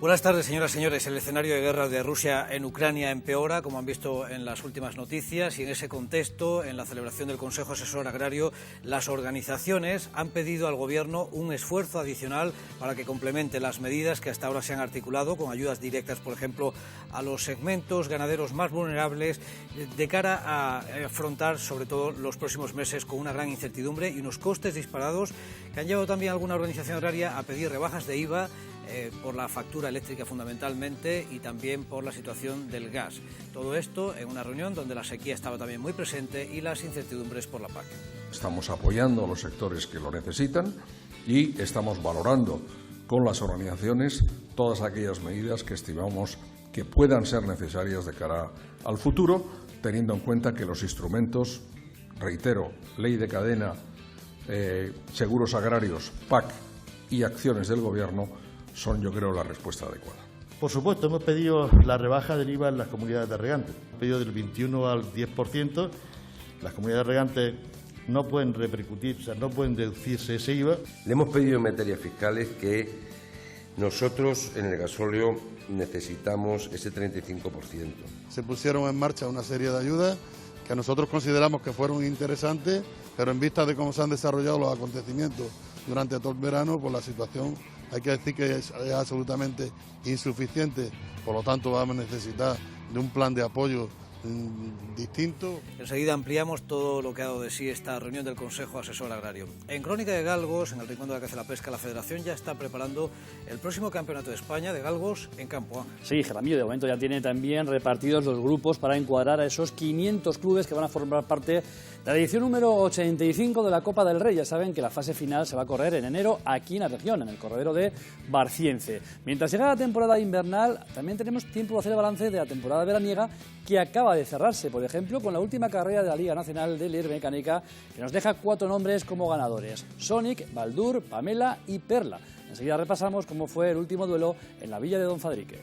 Buenas tardes, señoras y señores. El escenario de guerra de Rusia en Ucrania empeora, como han visto en las últimas noticias, y en ese contexto, en la celebración del Consejo Asesor Agrario, las organizaciones han pedido al Gobierno un esfuerzo adicional para que complemente las medidas que hasta ahora se han articulado, con ayudas directas, por ejemplo, a los segmentos ganaderos más vulnerables, de cara a afrontar, sobre todo, los próximos meses con una gran incertidumbre y unos costes disparados que han llevado también a alguna organización agraria a pedir rebajas de IVA por la factura eléctrica fundamentalmente y también por la situación del gas. Todo esto en una reunión donde la sequía estaba también muy presente y las incertidumbres por la PAC. Estamos apoyando a los sectores que lo necesitan y estamos valorando con las organizaciones todas aquellas medidas que estimamos que puedan ser necesarias de cara al futuro, teniendo en cuenta que los instrumentos, reitero, ley de cadena, seguros agrarios, PAC y acciones del Gobierno son, yo creo, la respuesta adecuada. Por supuesto, hemos pedido la rebaja del IVA en las comunidades de regantes. Hemos pedido del 21 al 10%. Las comunidades de regantes no pueden repercutir, o sea, no pueden deducirse ese IVA. Le hemos pedido en materias fiscales que nosotros en el gasóleo necesitamos ese 35%. Se pusieron en marcha una serie de ayudas que nosotros consideramos que fueron interesantes, pero en vista de cómo se han desarrollado los acontecimientos durante todo el verano, pues la situación hay que decir que es absolutamente insuficiente, por lo tanto vamos a necesitar de un plan de apoyo distinto. Enseguida ampliamos todo lo que ha dado de sí esta reunión del Consejo Asesor Agrario. En Crónica de Galgos, en el rincón de la caza y la pesca, la Federación ya está preparando el próximo Campeonato de España de Galgos en campo. Sí, Jaramillo, de momento ya tiene también repartidos los grupos para encuadrar a esos 500 clubes que van a formar parte de la edición número 85 de la Copa del Rey. Ya saben que la fase final se va a correr en enero aquí en la región, en el corredero de Barciense. Mientras llega la temporada invernal, también tenemos tiempo de hacer el balance de la temporada veraniega que acaba de cerrarse, por ejemplo, con la última carrera de la Liga Nacional de Hidromecánica, que nos deja 4 nombres como ganadores: Sonic, Baldur, Pamela y Perla. Enseguida repasamos cómo fue el último duelo en la Villa de Don Fadrique.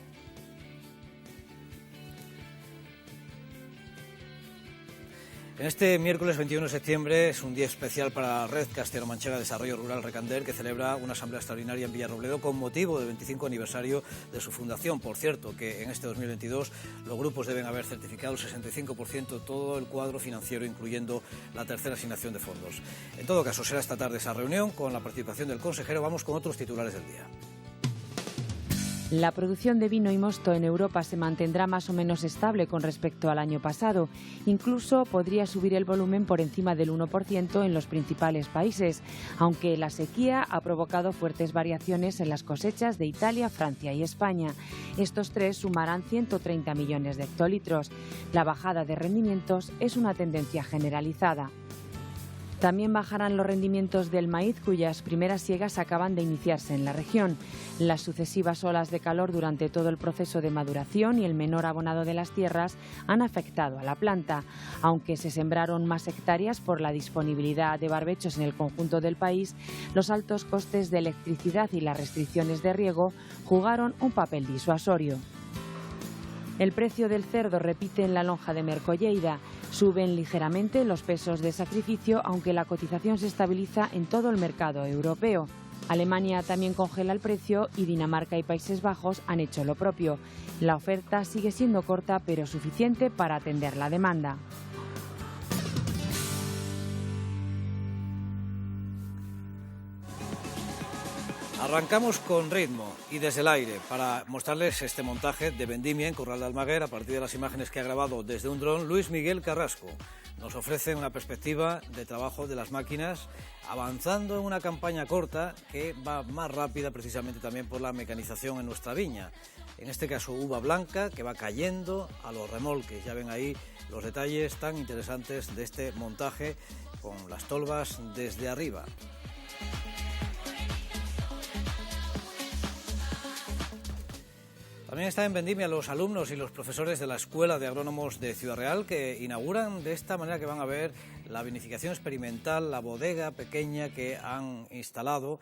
En este miércoles 21 de septiembre es un día especial para la Red Castellano-Manchega de Desarrollo Rural Recander, que celebra una asamblea extraordinaria en Villarrobledo con motivo del 25 aniversario de su fundación. Por cierto, que en este 2022 los grupos deben haber certificado el 65% todo el cuadro financiero, incluyendo la tercera asignación de fondos. En todo caso, será esta tarde esa reunión con la participación del consejero. Vamos con otros titulares del día. La producción de vino y mosto en Europa se mantendrá más o menos estable con respecto al año pasado. Incluso podría subir el volumen por encima del 1% en los principales países, aunque la sequía ha provocado fuertes variaciones en las cosechas de Italia, Francia y España. Estos tres sumarán 130 millones de hectolitros. La bajada de rendimientos es una tendencia generalizada. También bajarán los rendimientos del maíz, cuyas primeras siegas acaban de iniciarse en la región. Las sucesivas olas de calor durante todo el proceso de maduración y el menor abonado de las tierras han afectado a la planta. Aunque se sembraron más hectáreas por la disponibilidad de barbechos en el conjunto del país, los altos costes de electricidad y las restricciones de riego jugaron un papel disuasorio. El precio del cerdo repite en la lonja de Mercolleira. Suben ligeramente los pesos de sacrificio, aunque la cotización se estabiliza en todo el mercado europeo. Alemania también congela el precio y Dinamarca y Países Bajos han hecho lo propio. La oferta sigue siendo corta, pero suficiente para atender la demanda. Arrancamos con ritmo y desde el aire para mostrarles este montaje de vendimia en Corral de Almaguer a partir de las imágenes que ha grabado desde un dron Luis Miguel Carrasco. Nos ofrece una perspectiva de trabajo de las máquinas avanzando en una campaña corta que va más rápida precisamente también por la mecanización en nuestra viña. En este caso uva blanca que va cayendo a los remolques. Ya ven ahí los detalles tan interesantes de este montaje con las tolvas desde arriba. También están en vendimia los alumnos y los profesores de la Escuela de Agrónomos de Ciudad Real, que inauguran de esta manera que van a ver la vinificación experimental, la bodega pequeña que han instalado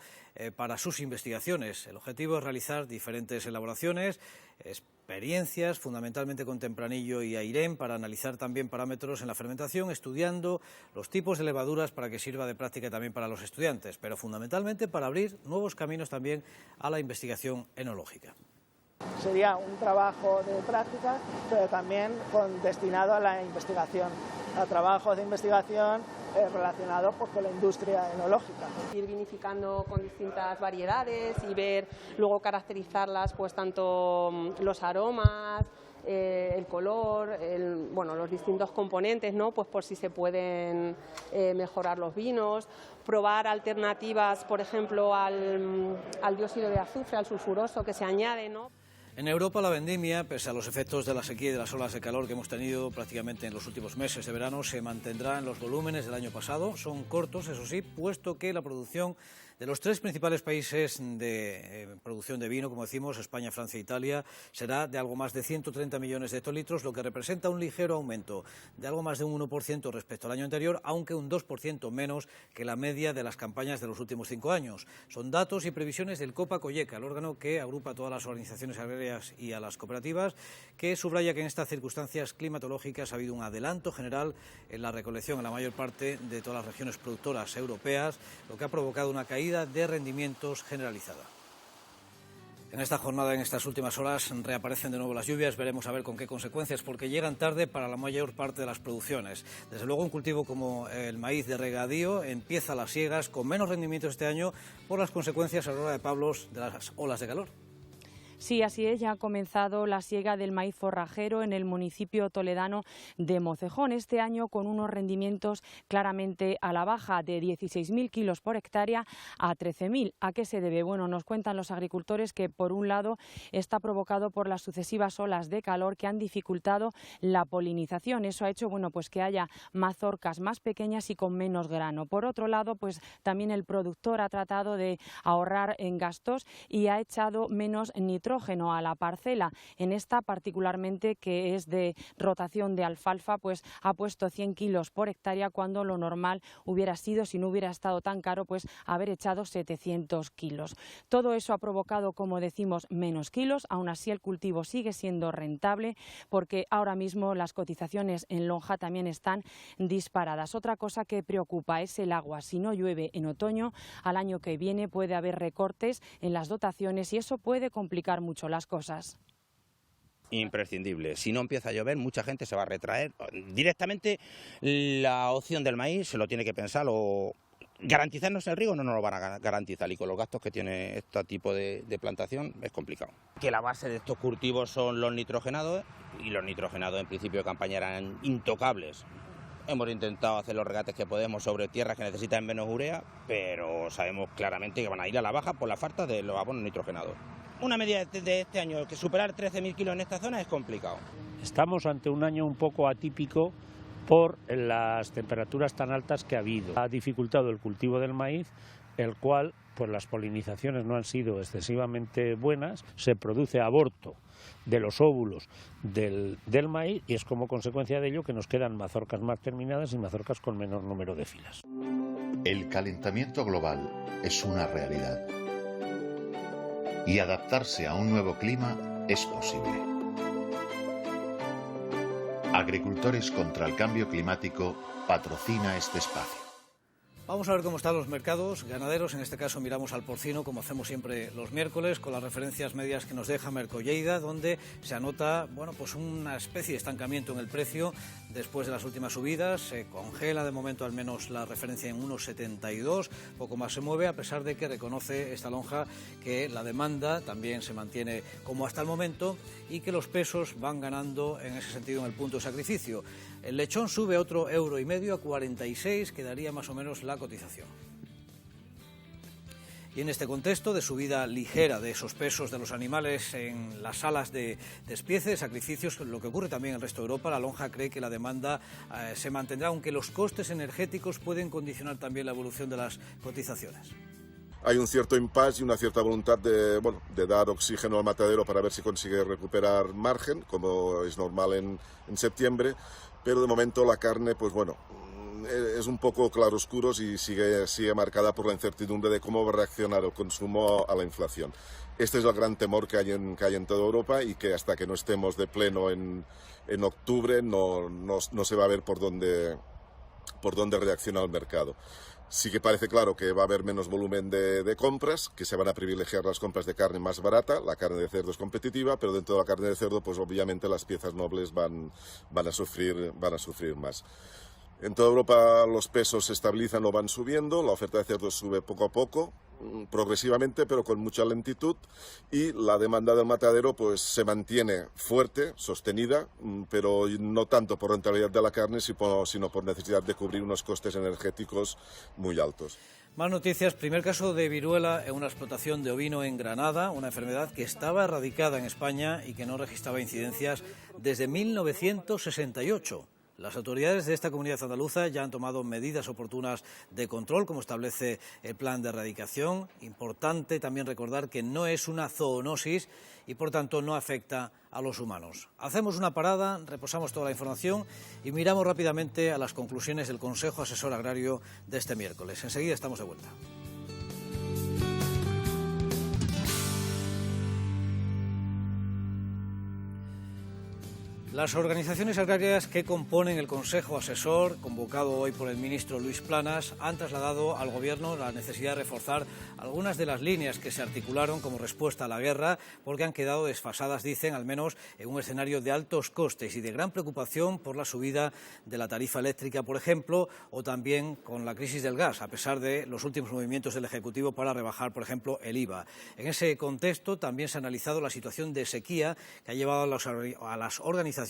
para sus investigaciones. El objetivo es realizar diferentes elaboraciones, experiencias, fundamentalmente con Tempranillo y Airén, para analizar también parámetros en la fermentación, estudiando los tipos de levaduras para que sirva de práctica también para los estudiantes, pero fundamentalmente para abrir nuevos caminos también a la investigación enológica. Sería un trabajo de práctica, pero también destinado a la investigación, a trabajos de investigación relacionados pues, con la industria enológica. Ir vinificando con distintas variedades y ver, luego caracterizarlas, pues tanto los aromas, el color, los distintos componentes, ¿no? Pues por si se pueden mejorar los vinos, probar alternativas, por ejemplo, al dióxido de azufre, al sulfuroso que se añade, ¿no? En Europa la vendimia, pese a los efectos de la sequía y de las olas de calor que hemos tenido prácticamente en los últimos meses de verano, se mantendrá en los volúmenes del año pasado. Son cortos, eso sí, puesto que la producción de los tres principales países de producción de vino, como decimos, España, Francia e Italia, será de algo más de 130 millones de hectolitros, lo que representa un ligero aumento de algo más de un 1% respecto al año anterior, aunque un 2% menos que la media de las campañas de los últimos 5 años. Son datos y previsiones del Copa-Cogeca, el órgano que agrupa a todas las organizaciones agrarias y a las cooperativas, que subraya que en estas circunstancias climatológicas ha habido un adelanto general en la recolección en la mayor parte de todas las regiones productoras europeas, lo que ha provocado una caída de rendimientos generalizada. En esta jornada, en estas últimas horas, reaparecen de nuevo las lluvias. Veremos a ver con qué consecuencias, porque llegan tarde para la mayor parte de las producciones. Desde luego, un cultivo como el maíz de regadío empieza las siegas con menos rendimientos este año por las consecuencias, Aurora de Pablos, de las olas de calor. Sí, así es, ya ha comenzado la siega del maíz forrajero en el municipio toledano de Mocejón, este año con unos rendimientos claramente a la baja, de 16.000 kilos por hectárea a 13.000. ¿A qué se debe? Bueno, nos cuentan los agricultores que, por un lado, está provocado por las sucesivas olas de calor que han dificultado la polinización. Eso ha hecho, bueno, pues que haya mazorcas más pequeñas y con menos grano. Por otro lado, pues también el productor ha tratado de ahorrar en gastos y ha echado menos nitrógeno a la parcela. En esta particularmente, que es de rotación de alfalfa, pues ha puesto 100 kilos por hectárea, cuando lo normal hubiera sido, si no hubiera estado tan caro, pues haber echado 700 kilos. Todo eso ha provocado, como decimos, menos kilos. Aún así, el cultivo sigue siendo rentable, porque ahora mismo las cotizaciones en lonja también están disparadas. Otra cosa que preocupa es el agua. Si no llueve en otoño, al año que viene puede haber recortes en las dotaciones y eso puede complicar mucho las cosas. Imprescindible. Si no empieza a llover, mucha gente se va a retraer. Directamente la opción del maíz se lo tiene que pensar, o garantizarnos el riego no nos lo van a garantizar, y con los gastos que tiene este tipo de plantación es complicado. Que la base de estos cultivos son los nitrogenados, y los nitrogenados en principio de campaña eran intocables. Hemos intentado hacer los regates que podemos sobre tierras que necesitan menos urea, pero sabemos claramente que van a ir a la baja por la falta de los abonos nitrogenados. Una media de este año, que superar 13.000 kilos en esta zona es complicado. Estamos ante un año un poco atípico por las temperaturas tan altas que ha habido. Ha dificultado el cultivo del maíz, el cual, pues las polinizaciones no han sido excesivamente buenas, se produce aborto de los óvulos del maíz, y es como consecuencia de ello que nos quedan mazorcas más terminadas y mazorcas con menor número de filas. El calentamiento global es una realidad, y adaptarse a un nuevo clima es posible. Agricultores contra el Cambio Climático patrocina este espacio. Vamos a ver cómo están los mercados ganaderos. En este caso miramos al porcino, como hacemos siempre los miércoles, con las referencias medias que nos deja Mercolleida, donde se anota, bueno, pues una especie de estancamiento en el precio después de las últimas subidas. Se congela de momento al menos la referencia en 1,72, poco más se mueve, a pesar de que reconoce esta lonja que la demanda también se mantiene como hasta el momento y que los pesos van ganando en ese sentido en el punto de sacrificio. El lechón sube otro €1,5 a 46, que daría más o menos la cotización. Y en este contexto de subida ligera de esos pesos de los animales en las salas de despiece, sacrificios, lo que ocurre también en el resto de Europa, la lonja cree que la demanda se mantendrá, aunque los costes energéticos pueden condicionar también la evolución de las cotizaciones. Hay un cierto impasse y una cierta voluntad de dar oxígeno al matadero para ver si consigue recuperar margen, como es normal en septiembre, pero de momento la carne, pues bueno, es un poco claroscuros y sigue marcada por la incertidumbre de cómo va a reaccionar el consumo a la inflación. Este es el gran temor que hay en toda Europa, y que hasta que no estemos de pleno en octubre no se va a ver por dónde reacciona el mercado. Sí que parece claro que va a haber menos volumen de compras, que se van a privilegiar las compras de carne más barata, la carne de cerdo es competitiva, pero dentro de la carne de cerdo, pues obviamente las piezas nobles van a sufrir más. En toda Europa los pesos se estabilizan o van subiendo, la oferta de cerdo sube poco a poco, progresivamente, pero con mucha lentitud, y la demanda del matadero pues se mantiene fuerte, sostenida, pero no tanto por rentabilidad de la carne, sino por necesidad de cubrir unos costes energéticos muy altos. Más noticias. Primer caso de viruela en una explotación de ovino en Granada, una enfermedad que estaba erradicada en España y que no registraba incidencias desde 1968. Las autoridades de esta comunidad andaluza ya han tomado medidas oportunas de control, como establece el plan de erradicación. Importante también recordar que no es una zoonosis y, por tanto, no afecta a los humanos. Hacemos una parada, reposamos toda la información y miramos rápidamente a las conclusiones del Consejo Asesor Agrario de este miércoles. Enseguida estamos de vuelta. Las organizaciones agrarias que componen el Consejo Asesor, convocado hoy por el ministro Luis Planas, han trasladado al Gobierno la necesidad de reforzar algunas de las líneas que se articularon como respuesta a la guerra, porque han quedado desfasadas, dicen, al menos en un escenario de altos costes y de gran preocupación por la subida de la tarifa eléctrica, por ejemplo, o también con la crisis del gas, a pesar de los últimos movimientos del Ejecutivo para rebajar, por ejemplo, el IVA. En ese contexto también se ha analizado la situación de sequía que ha llevado a las organizaciones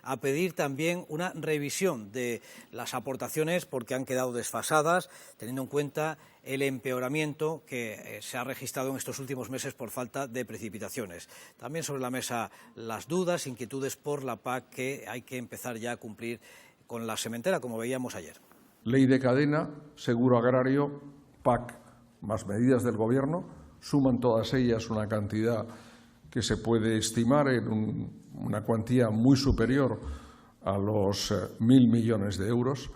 a pedir también una revisión de las aportaciones porque han quedado desfasadas, teniendo en cuenta el empeoramiento que se ha registrado en estos últimos meses por falta de precipitaciones. También sobre la mesa las dudas, inquietudes por la PAC que hay que empezar ya a cumplir con la sementera, como veíamos ayer. Ley de cadena, seguro agrario, PAC, más medidas del Gobierno, suman todas ellas una cantidad que se puede estimar en una cuantía muy superior a los 1.000 millones de euros,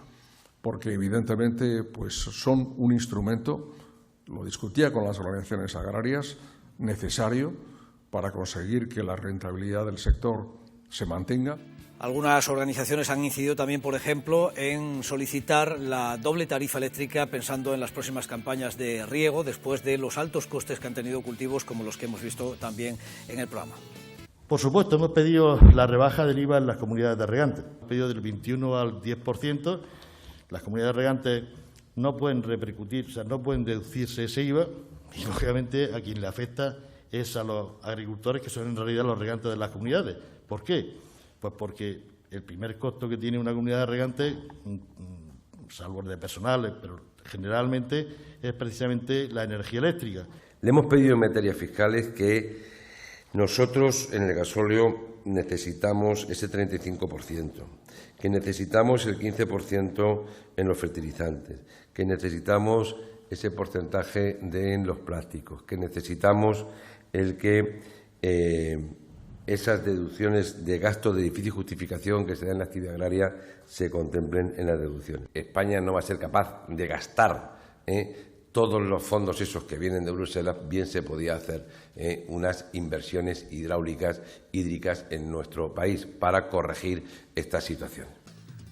porque evidentemente pues son un instrumento, lo discutía con las organizaciones agrarias, necesario para conseguir que la rentabilidad del sector se mantenga. Algunas organizaciones han incidido también, por ejemplo, en solicitar la doble tarifa eléctrica pensando en las próximas campañas de riego después de los altos costes que han tenido cultivos como los que hemos visto también en el programa. Por supuesto, hemos pedido la rebaja del IVA en las comunidades de regantes. Hemos pedido del 21 al 10%. Las comunidades de regantes no pueden repercutir, no pueden deducirse ese IVA y, lógicamente, a quien le afecta es a los agricultores, que son en realidad los regantes de las comunidades. ¿Por qué? Pues porque el primer costo que tiene una comunidad de regantes, salvo el de personal, pero generalmente es precisamente la energía eléctrica. Le hemos pedido en materias fiscales que nosotros en el gasóleo necesitamos ese 35%, que necesitamos el 15% en los fertilizantes, que necesitamos ese porcentaje en los plásticos, que necesitamos el que esas deducciones de gasto de difícil justificación que se dan en la actividad agraria se contemplen en la deducción. España no va a ser capaz de gastar todos los fondos esos que vienen de Bruselas. Bien se podía hacer unas inversiones hídricas en nuestro país para corregir esta situación.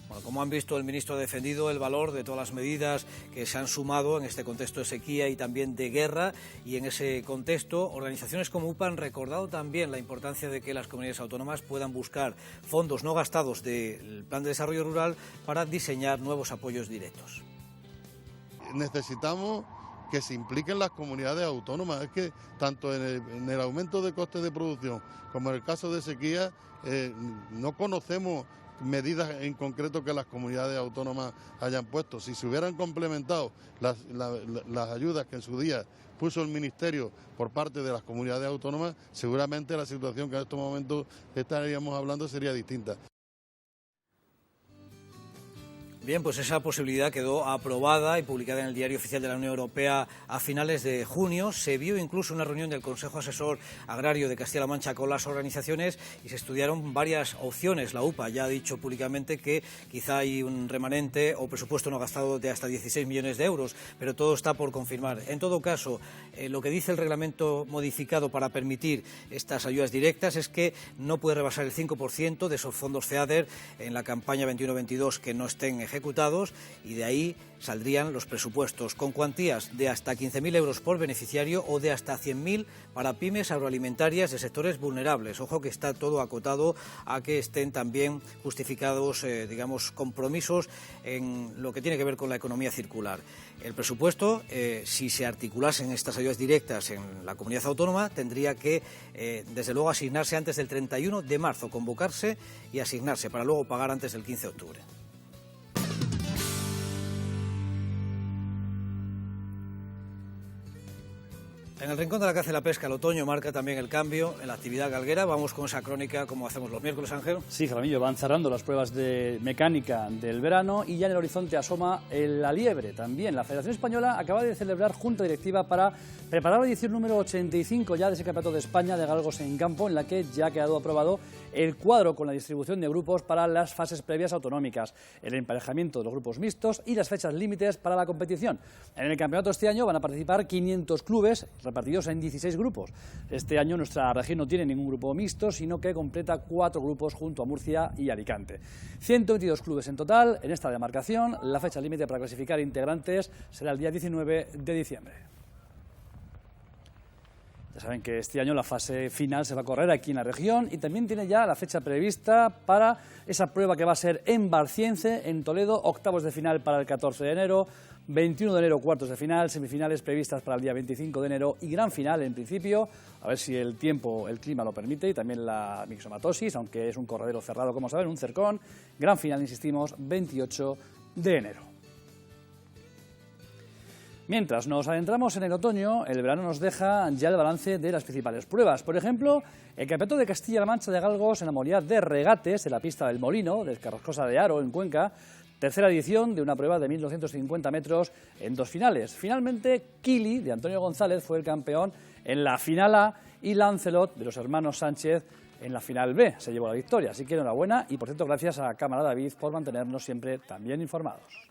Bueno, como han visto, el ministro ha defendido el valor de todas las medidas que se han sumado en este contexto de sequía y también de guerra, y en ese contexto organizaciones como UPA han recordado también la importancia de que las comunidades autónomas puedan buscar fondos no gastados del Plan de Desarrollo Rural para diseñar nuevos apoyos directos. Necesitamos que se impliquen las comunidades autónomas. Es que tanto en el aumento de costes de producción como en el caso de sequía no conocemos medidas en concreto que las comunidades autónomas hayan puesto. Si se hubieran complementado las ayudas que en su día puso el Ministerio por parte de las comunidades autónomas, seguramente la situación que en estos momentos estaríamos hablando sería distinta. Bien, pues esa posibilidad quedó aprobada y publicada en el Diario Oficial de la Unión Europea a finales de junio. Se vio incluso una reunión del Consejo Asesor Agrario de Castilla-La Mancha con las organizaciones y se estudiaron varias opciones. La UPA ya ha dicho públicamente que quizá hay un remanente o presupuesto no gastado de hasta 16 millones de euros, pero todo está por confirmar. En todo caso, lo que dice el reglamento modificado para permitir estas ayudas directas es que no puede rebasar el 5% de esos fondos FEADER en la campaña 21-22 que no estén ejecutados ejecutados, y de ahí saldrían los presupuestos, con cuantías de hasta 15.000 euros por beneficiario o de hasta 100.000 para pymes agroalimentarias de sectores vulnerables. Ojo que está todo acotado a que estén también justificados, digamos, compromisos en lo que tiene que ver con la economía circular. El presupuesto, si se articulasen estas ayudas directas en la comunidad autónoma, tendría que, desde luego, asignarse antes del 31 de marzo, convocarse y asignarse para luego pagar antes del 15 de octubre. En el rincón de la caza y la pesca, el otoño marca también el cambio en la actividad galguera. Vamos con esa crónica como hacemos los miércoles, Ángel. Sí, Jaramillo, van cerrando las pruebas de mecánica del verano y ya en el horizonte asoma la liebre también. La Federación Española acaba de celebrar junta directiva para preparar la edición número 85 ya de ese Campeonato de España de Galgos en Campo, en la que ya ha quedado aprobado el cuadro con la distribución de grupos para las fases previas autonómicas, el emparejamiento de los grupos mixtos y las fechas límites para la competición. En el campeonato este año van a participar 500 clubes repartidos en 16 grupos. Este año nuestra región no tiene ningún grupo mixto, sino que completa 4 grupos junto a Murcia y Alicante. 122 clubes en total en esta demarcación. La fecha límite para clasificar integrantes será el día 19 de diciembre. Ya saben que este año la fase final se va a correr aquí en la región y también tiene ya la fecha prevista para esa prueba que va a ser en Barciense, en Toledo, octavos de final para el 14 de enero, 21 de enero cuartos de final, semifinales previstas para el día 25 de enero y gran final en principio, a ver si el tiempo, el clima lo permite y también la mixomatosis, aunque es un corredero cerrado como saben, un cercón, gran final, insistimos, 28 de enero. Mientras nos adentramos en el otoño, el verano nos deja ya el balance de las principales pruebas. Por ejemplo, el Campeonato de Castilla-La Mancha de Galgos en la modalidad de regates en la pista del Molino, de Carrascosa de Haro, en Cuenca, tercera edición de una prueba de 1.250 metros en 2 finales. Finalmente, Kili, de Antonio González, fue el campeón en la final A y Lancelot, de los hermanos Sánchez, en la final B. Se llevó la victoria, así que enhorabuena y, por cierto, gracias a Cámara David por mantenernos siempre también informados.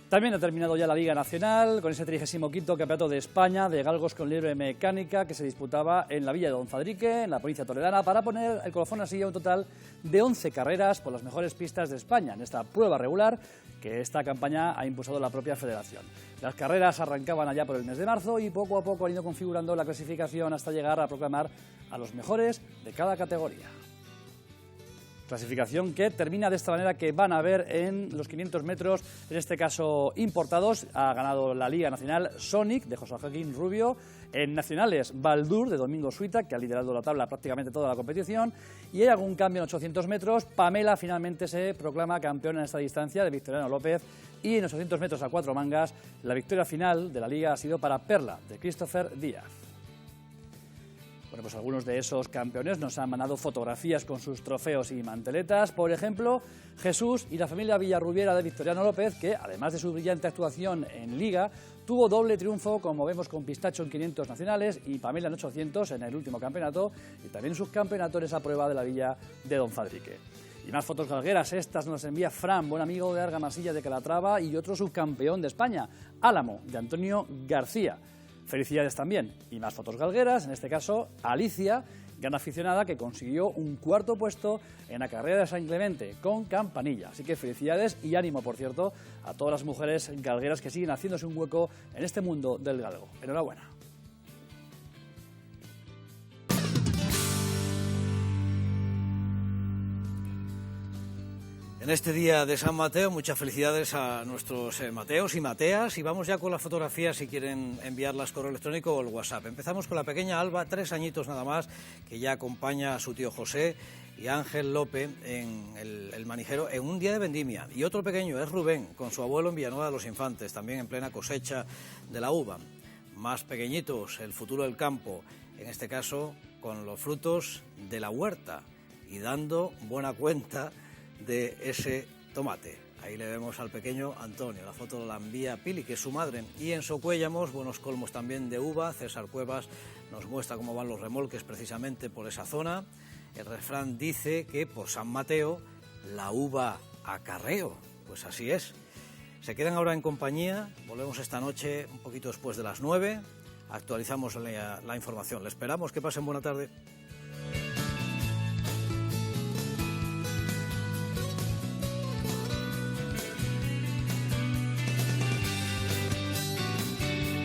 También ha terminado ya la Liga Nacional con ese 35º Campeonato de España de Galgos con liebre mecánica que se disputaba en la villa de Don Fadrique, en la provincia toledana, para poner el colofón así a un total de 11 carreras por las mejores pistas de España en esta prueba regular que esta campaña ha impulsado la propia federación. Las carreras arrancaban allá por el mes de marzo y poco a poco han ido configurando la clasificación hasta llegar a proclamar a los mejores de cada categoría. Clasificación que termina de esta manera, que van a ver en los 500 metros, en este caso importados. Ha ganado la Liga Nacional Sonic, de José Joaquín Rubio. En nacionales, Baldur, de Domingo Suita, que ha liderado la tabla prácticamente toda la competición. Y hay algún cambio en 800 metros. Pamela finalmente se proclama campeona en esta distancia, de Victoriano López. Y en 800 metros a 4 mangas, la victoria final de la Liga ha sido para Perla, de Christopher Díaz. Bueno, pues algunos de esos campeones nos han mandado fotografías con sus trofeos y manteletas. Por ejemplo, Jesús y la familia Villarrubiera de Victoriano López, que además de su brillante actuación en Liga, tuvo doble triunfo, como vemos, con Pistacho en 500 nacionales y Pamela en 800 en el último campeonato, y también subcampeonato en esa prueba de la villa de Don Fadrique. Y más fotos galgueras, estas nos envía Fran, buen amigo de Argamasilla de Calatrava, y otro subcampeón de España, Álamo, de Antonio García. Felicidades también. Y más fotos galgueras, en este caso Alicia, gran aficionada que consiguió un cuarto puesto en la carrera de San Clemente con campanilla. Así que felicidades y ánimo, por cierto, a todas las mujeres galgueras que siguen haciéndose un hueco en este mundo del galgo. Enhorabuena. En este día de San Mateo, muchas felicidades a nuestros Mateos y Mateas, y vamos ya con las fotografías si quieren enviarlas correo electrónico o el WhatsApp. Empezamos con la pequeña Alba, 3 añitos nada más, que ya acompaña a su tío José y Ángel López en el manijero en un día de vendimia. Y otro pequeño es Rubén, con su abuelo en Villanueva de los Infantes, también en plena cosecha de la uva. Más pequeñitos, el futuro del campo, en este caso con los frutos de la huerta y dando buena cuenta de ese tomate. Ahí le vemos al pequeño Antonio, la foto la envía Pili, que es su madre. Y en Socuéllamos, buenos colmos también de uva. César Cuevas nos muestra cómo van los remolques precisamente por esa zona. El refrán dice que por San Mateo la uva acarreo. Pues así es. Se quedan ahora en compañía, volvemos esta noche un poquito después de las 9, actualizamos la información. Le esperamos, que pasen buena tarde.